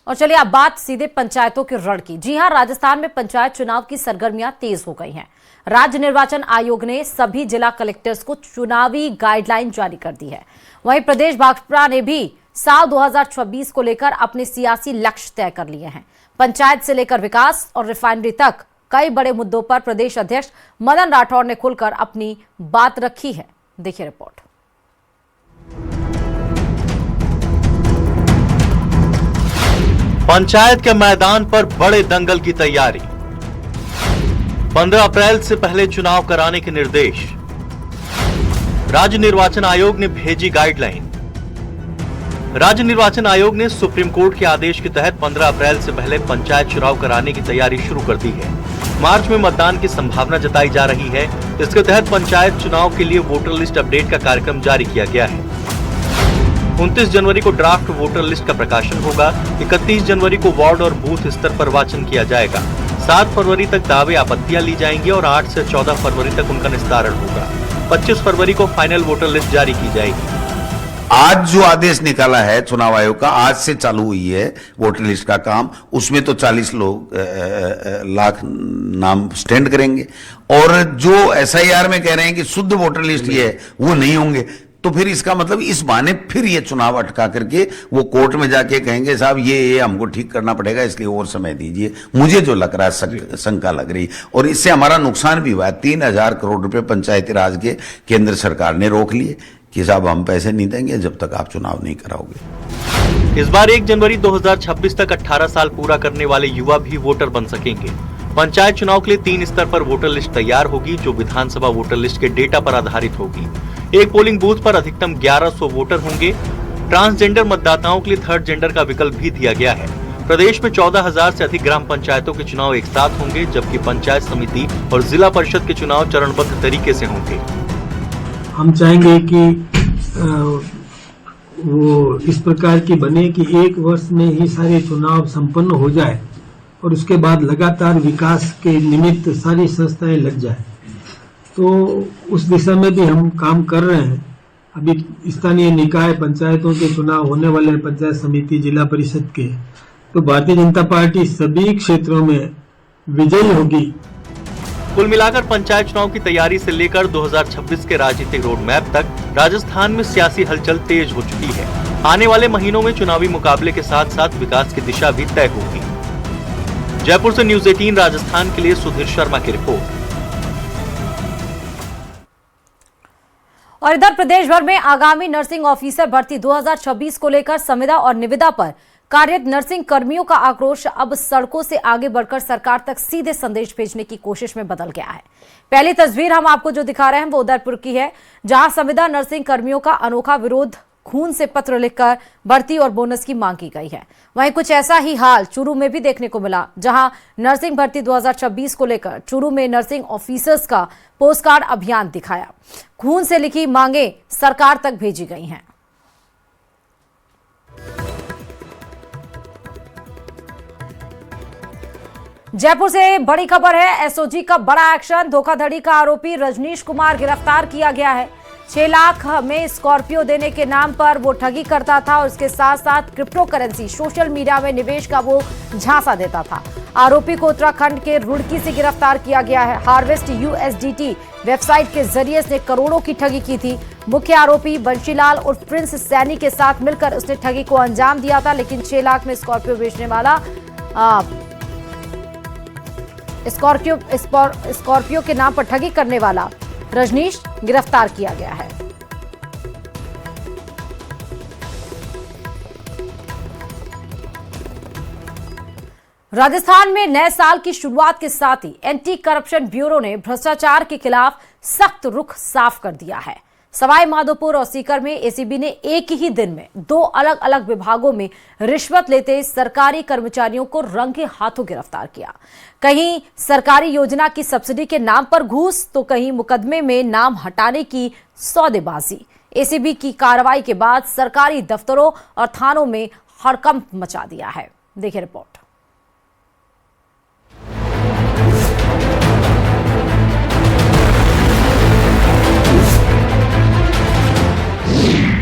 और चलिए अब बात सीधे पंचायतों के रण की। जी हां, राजस्थान में पंचायत चुनाव की सरगर्मियां तेज हो गई हैं। राज्य निर्वाचन आयोग ने सभी जिला कलेक्टर्स को चुनावी गाइडलाइन जारी कर दी है। वहीं प्रदेश भाजपा ने भी साल 2026 को लेकर अपने सियासी लक्ष्य तय कर लिए हैं। पंचायत से लेकर विकास और रिफाइनरी तक कई बड़े मुद्दों पर प्रदेश अध्यक्ष मदन राठौड़ ने खुलकर अपनी बात रखी है। देखिए रिपोर्ट। पंचायत के मैदान पर बड़े दंगल की तैयारी। 15 अप्रैल से पहले चुनाव कराने के निर्देश। राज्य निर्वाचन आयोग ने भेजी गाइडलाइन। राज्य निर्वाचन आयोग ने सुप्रीम कोर्ट के आदेश के तहत 15 अप्रैल से पहले पंचायत चुनाव कराने की तैयारी शुरू कर दी है। मार्च में मतदान की संभावना जताई जा रही है। इसके तहत पंचायत चुनाव के लिए वोटर लिस्ट अपडेट का कार्यक्रम जारी किया गया है। 29 जनवरी को ड्राफ्ट वोटर लिस्ट का प्रकाशन होगा। 31 जनवरी को वार्ड और बूथ स्तर पर वाचन किया जाएगा। 7 फरवरी तक दावे आपत्तियां ली जाएंगी और 8 से 14 फरवरी तक उनका निस्तारण होगा। 25 फरवरी को फाइनल वोटर लिस्ट जारी की जाएगी। आज जो आदेश निकाला है चुनाव आयोग का, आज से चालू हुई है वोटर लिस्ट का काम। उसमें तो 40 लाख नाम स्टैंड करेंगे और जो SIR में कह रहे हैं कि शुद्ध वोटर लिस्ट ये है, वो नहीं होंगे। तो फिर इसका मतलब इस बहाने फिर ये चुनाव अटका करके वो कोर्ट में जाके कहेंगे साहब ये हमको ठीक करना पड़ेगा, इसलिए और समय दीजिए। मुझे जो लग रहा है शंका लग रही, और इससे हमारा नुकसान भी हुआ है। 3000 करोड़ रुपए पंचायती राज के केंद्र सरकार ने रोक लिए कि साहब हम पैसे नहीं देंगे जब तक आप चुनाव नहीं कराओगे। इस बार 1 जनवरी 2026 तक 18 साल पूरा करने वाले युवा भी वोटर बन सकेंगे। पंचायत चुनाव के लिए 3 स्तर पर वोटर लिस्ट तैयार होगी, जो विधानसभा वोटर लिस्ट के डेटा पर आधारित होगी। एक पोलिंग बूथ पर अधिकतम 1100 वोटर होंगे। ट्रांसजेंडर मतदाताओं के लिए थर्ड जेंडर का विकल्प भी दिया गया है। प्रदेश में 14,000 से अधिक ग्राम पंचायतों के चुनाव एक साथ होंगे, जबकि पंचायत समिति और जिला परिषद के चुनाव चरणबद्ध तरीके से होंगे। हम चाहेंगे कि वो इस प्रकार की बने कि एक वर्ष में ही सारे चुनाव संपन्न हो जाए और उसके बाद लगातार विकास के निमित्त सारी संस्थाएं लग जाए। तो उस दिशा में भी हम काम कर रहे हैं। अभी स्थानीय निकाय पंचायतों के चुनाव होने वाले हैं, पंचायत समिति जिला परिषद के। तो भारतीय जनता पार्टी सभी क्षेत्रों में विजयी होगी। कुल मिलाकर पंचायत चुनाव की तैयारी से लेकर 2026 के राजनीतिक रोड मैप तक राजस्थान में सियासी हलचल तेज हो चुकी है। आने वाले महीनों में चुनावी मुकाबले के साथ साथ विकास की दिशा भी तय होगी। जयपुर से न्यूज़ 18 राजस्थान के लिए सुधीर शर्मा की रिपोर्ट। और इधर प्रदेश भर में आगामी नर्सिंग ऑफिसर भर्ती 2026 को लेकर संविदा और निविदा पर कार्यरत नर्सिंग कर्मियों का आक्रोश अब सड़कों से आगे बढ़कर सरकार तक सीधे संदेश भेजने की कोशिश में बदल गया है। पहली तस्वीर हम आपको जो दिखा रहे हैं वो उदयपुर की है, जहां संविदा नर्सिंग कर्मियों का अनोखा विरोध खून से पत्र लिखकर भर्ती और बोनस की मांग की गई है। वहीं कुछ ऐसा ही हाल चूरू में भी देखने को मिला, जहां नर्सिंग भर्ती 2026 को लेकर चूरू में नर्सिंग ऑफिसर्स का पोस्टकार्ड अभियान दिखाया। खून से लिखी मांगे सरकार तक भेजी गई हैं। जयपुर से बड़ी खबर है, एसओजी का बड़ा एक्शन। धोखाधड़ी का आरोपी रजनीश कुमार गिरफ्तार किया गया है। 6 लाख में स्कॉर्पियो देने के नाम पर वो ठगी करता था और इसके साथ साथ क्रिप्टो करेंसी सोशल मीडिया में निवेश का वो झांसा देता था। आरोपी को उत्तराखंड के रुड़की से गिरफ्तार किया गया है। हार्वेस्ट USDT वेबसाइट के जरिए इसने करोड़ों की ठगी की थी। मुख्य आरोपी बंशीलाल उर्फ प्रिंस सैनी के साथ मिलकर उसने ठगी को अंजाम दिया था, लेकिन 6 लाख में स्कॉर्पियो बेचने वाला स्कॉर्पियो के नाम पर ठगी करने वाला रजनीश गिरफ्तार किया गया है। राजस्थान में नए साल की शुरुआत के साथ ही एंटी करप्शन ब्यूरो ने भ्रष्टाचार के खिलाफ सख्त रुख साफ कर दिया है। सवाई माधोपुर और सीकर में एसीबी ने एक ही दिन में 2 अलग अलग विभागों में रिश्वत लेते सरकारी कर्मचारियों को रंगे हाथों गिरफ्तार किया। कहीं सरकारी योजना की सब्सिडी के नाम पर घूस, तो कहीं मुकदमे में नाम हटाने की सौदेबाजी। एसीबी की कार्रवाई के बाद सरकारी दफ्तरों और थानों में हड़कंप मचा दिया है। देखिए रिपोर्ट।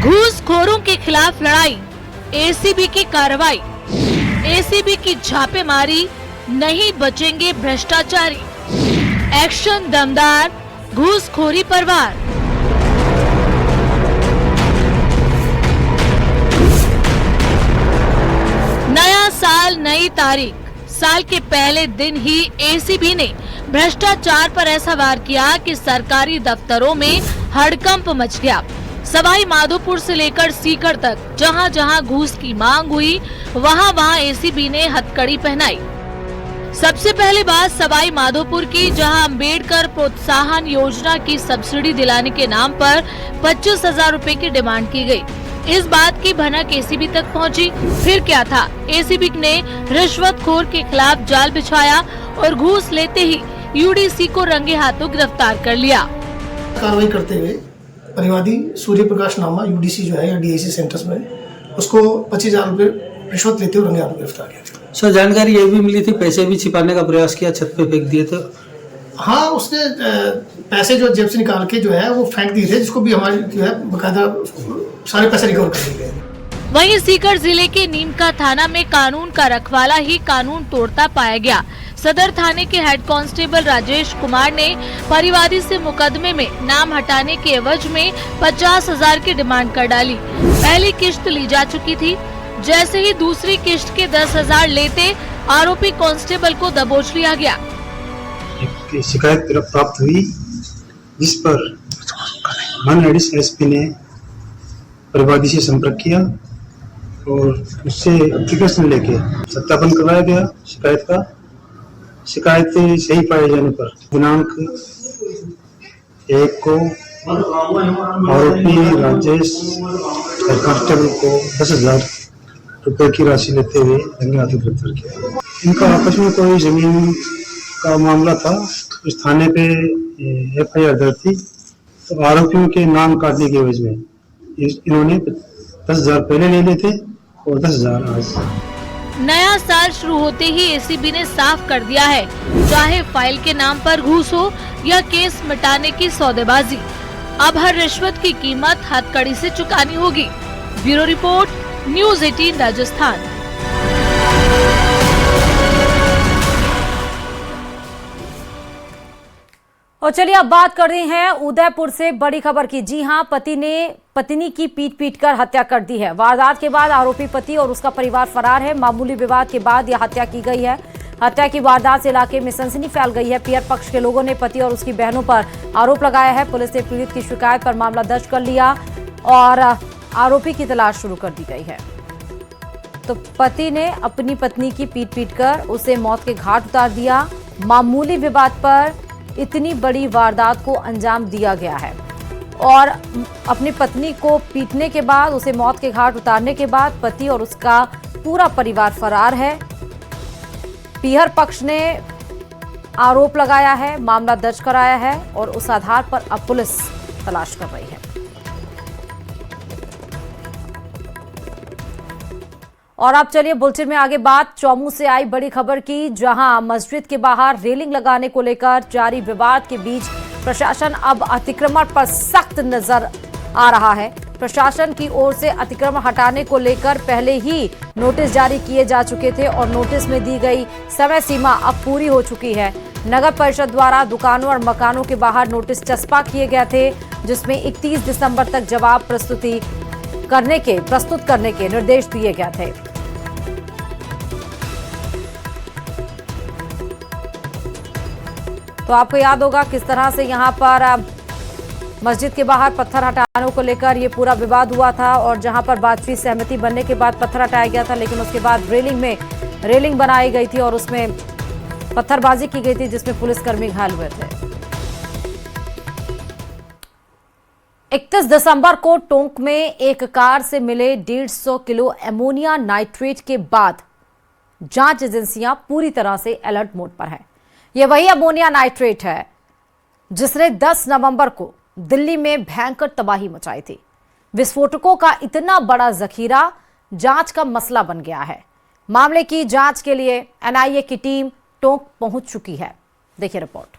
घूसखोरों के खिलाफ लड़ाई, एसीबी की कार्रवाई। एसीबी की छापेमारी, नहीं बचेंगे भ्रष्टाचारी। एक्शन दमदार, घूसखोरी पर वार। नया साल, नई तारीख। साल के पहले दिन ही एसीबी ने भ्रष्टाचार पर ऐसा वार किया कि सरकारी दफ्तरों में हड़कंप मच गया। सवाई माधोपुर से लेकर सीकर तक जहां जहां घूस की मांग हुई, वहां वहां एसीबी ने हथकड़ी पहनाई। सबसे पहले बात सवाई माधोपुर की, जहां अंबेडकर प्रोत्साहन योजना की सब्सिडी दिलाने के नाम पर 25,000 रुपए की डिमांड की गई। इस बात की भनक एसीबी तक पहुंची। फिर क्या था, एसीबी ने रिश्वतखोर के खिलाफ जाल बिछाया और घूस लेते ही यूडीसी को रंगे हाथों गिरफ्तार कर लिया। कार्रवाई करते हुए परिवादी सूर्य प्रकाश नामा यूडीसी जो है या डीआईसी सेंटर्स में उसको 25,000 रुपए रिश्वत लेते हुए रंगे हाथों गिरफ्तार किया। सर जानकारी ये भी मिली थी पैसे भी छिपाने का प्रयास किया, छत पे फेंक दिए थे। हाँ, उसने पैसे जो जेब से निकाल के जो है वो फेंक दिए थे, जिसको भी हमारे जो है बकायदा सारे पैसे रिकवर कर लिए गए। वहीं सीकर जिले के नीमका थाना में कानून का रखवाला ही कानून तोड़ता पाया गया। सदर थाने के हेड कांस्टेबल राजेश कुमार ने परिवादी से मुकदमे में नाम हटाने के एवज में 50,000 की डिमांड कर डाली। पहली किश्त ली जा चुकी थी। जैसे ही दूसरी किश्त के 10,000 लेते आरोपी कांस्टेबल को दबोच लिया गया। एक शिकायत प्राप्त हुई, जिस पर माननीय एसपी ने परिवादी से संपर्क किया और उससे एप्लीकेशन लेके सत्यापन करवाया गया शिकायत का। शिकायत सही पाए जाने पर दिनांक 1 को आरोपी राजेश कांस्टेबल को 10,000 रुपए की राशि लेते हुए रंगे हाथों गिरफ्तार किया। इनका आपस में कोई जमीन का मामला था, उस थाने पे एफआईआर दर्ज थी। तो आरोपियों के नाम काटने की एवज में इन्होंने 10,000 पहले ले लिए थे और 10,000 आज। नया साल शुरू होते ही एसीबी ने साफ कर दिया है, चाहे फाइल के नाम पर घूस हो या केस मिटाने की सौदेबाजी, अब हर रिश्वत की कीमत हथकड़ी से चुकानी होगी। Bureau report, news 18 Rajasthan. और चलिए अब बात कर रहे हैं उदयपुर से बड़ी खबर की। जी हां, पति ने पत्नी की पीट कर हत्या कर दी है। वारदात के बाद आरोपी पति और उसका परिवार फरार है। मामूली विवाद के बाद यह हत्या की गई है। हत्या की वारदात से इलाके में सनसनी फैल गई है। पीयर पक्ष के लोगों ने पति और उसकी बहनों पर आरोप लगाया है। पुलिस ने पीड़ित की शिकायत पर मामला दर्ज कर लिया और आरोपी की तलाश शुरू कर दी गई है। तो पति ने अपनी पत्नी की पीट कर उसे मौत के घाट उतार दिया। मामूली विवाद पर इतनी बड़ी वारदात को अंजाम दिया गया है और अपनी पत्नी को पीटने के बाद उसे मौत के घाट उतारने के बाद पति और उसका पूरा परिवार फरार है। पीहर पक्ष ने आरोप लगाया है, मामला दर्ज कराया है और उस आधार पर अब पुलिस तलाश कर रही है। और अब चलिए बुलेटिन में आगे बात चौमू से आई बड़ी खबर की, जहां मस्जिद के बाहर रेलिंग लगाने को लेकर जारी विवाद के बीच प्रशासन अब अतिक्रमण पर सख्त नजर आ रहा है। प्रशासन की ओर से अतिक्रमण हटाने को लेकर पहले ही नोटिस जारी किए जा चुके थे और नोटिस में दी गई समय सीमा अब पूरी हो चुकी है। नगर परिषद द्वारा दुकानों और मकानों के बाहर नोटिस चस्पा किए गए थे, जिसमें 31 दिसंबर तक जवाब प्रस्तुत करने के निर्देश दिए गए थे। तो आपको याद होगा किस तरह से यहां पर मस्जिद के बाहर पत्थर हटाने को लेकर ये पूरा विवाद हुआ था और जहां पर बातचीत सहमति बनने के बाद पत्थर हटाया गया था, लेकिन उसके बाद रेलिंग बनाई गई थी और उसमें पत्थरबाजी की गई थी, जिसमें पुलिसकर्मी घायल हुए थे। 31 दिसंबर को टोंक में एक कार से मिले 150 किलो एमोनिया नाइट्रेट के बाद जांच एजेंसियां पूरी तरह से अलर्ट मोड पर है। यह वही अमोनिया नाइट्रेट है जिसने 10 नवंबर को दिल्ली में भयंकर तबाही मचाई थी। विस्फोटकों का इतना बड़ा जखीरा जांच का मसला बन गया है। मामले की जांच के लिए एनआईए की टीम टोंक पहुंच चुकी है। देखिए रिपोर्ट।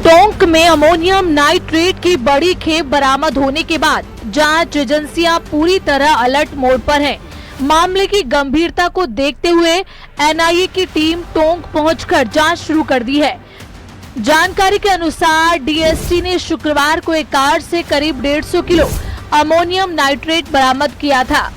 टोंक में अमोनियम नाइट्रेट की बड़ी खेप बरामद होने के बाद जांच एजेंसियां पूरी तरह अलर्ट मोड पर हैं। मामले की गंभीरता को देखते हुए एनआईए की टीम टोंक पहुंचकर जांच शुरू कर दी है। जानकारी के अनुसार डीएसटी ने शुक्रवार को एक कार से करीब 150 किलो अमोनियम नाइट्रेट बरामद किया था।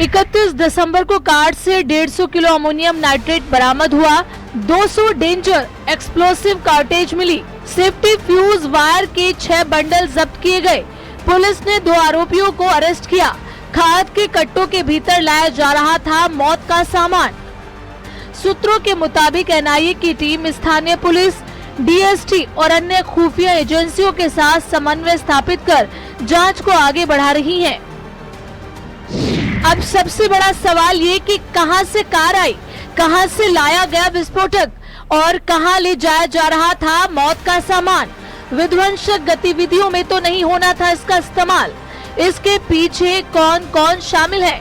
31 दिसंबर को कार से 150 किलो अमोनियम नाइट्रेट बरामद हुआ। 200 डेंजर एक्सप्लोसिव कार्टेज मिली। सेफ्टी फ्यूज वायर के 6 बंडल जब्त किए गए। पुलिस ने 2 आरोपियों को अरेस्ट किया। खाद के कट्टों के भीतर लाया जा रहा था मौत का सामान। सूत्रों के मुताबिक एनआईए की टीम स्थानीय पुलिस, डीएसटी और अन्य खुफिया एजेंसियों के साथ समन्वय स्थापित कर जांच को आगे बढ़ा रही है। अब सबसे बड़ा सवाल ये कि कहां से कार आई, कहां से लाया गया विस्फोटक और कहां ले जाया जा रहा था मौत का सामान। विध्वंसक गतिविधियों में तो नहीं होना था इसका इस्तेमाल। इसके पीछे कौन कौन शामिल है,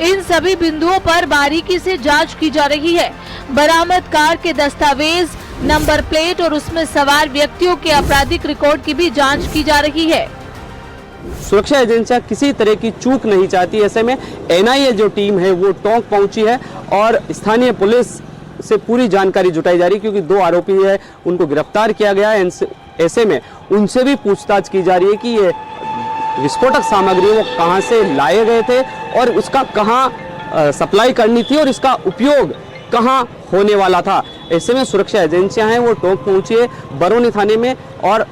इन सभी बिंदुओं पर बारीकी से जांच की जा रही है। बरामद कार के दस्तावेज, नंबर प्लेट और उसमें सवार व्यक्तियों के आपराधिक रिकॉर्ड की भी जांच की जा रही है। सुरक्षा एजेंसियां किसी तरह की चूक नहीं चाहती। ऐसे में एनआईए जो टीम है वो टोंक पहुंची है और स्थानीय पुलिस से पूरी जानकारी जुटाई जा रही है, क्योंकि 2 आरोपी है उनको गिरफ्तार किया गया है। ऐसे में उनसे भी पूछताछ की जा रही है कि ये विस्फोटक सामग्री वो कहां से लाए गए थे और उसका कहां सप्लाई करनी थी और इसका उपयोग कहां होने वाला था। ऐसे में सुरक्षा एजेंसियां हैं वो टोंक पहुंची है बरौनी थाने में और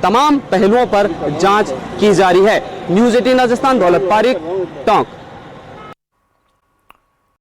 तमाम पहलुओं पर जांच की जा रही है। न्यूज़ 18 राजस्थान, दौलत पारिक, टोंक।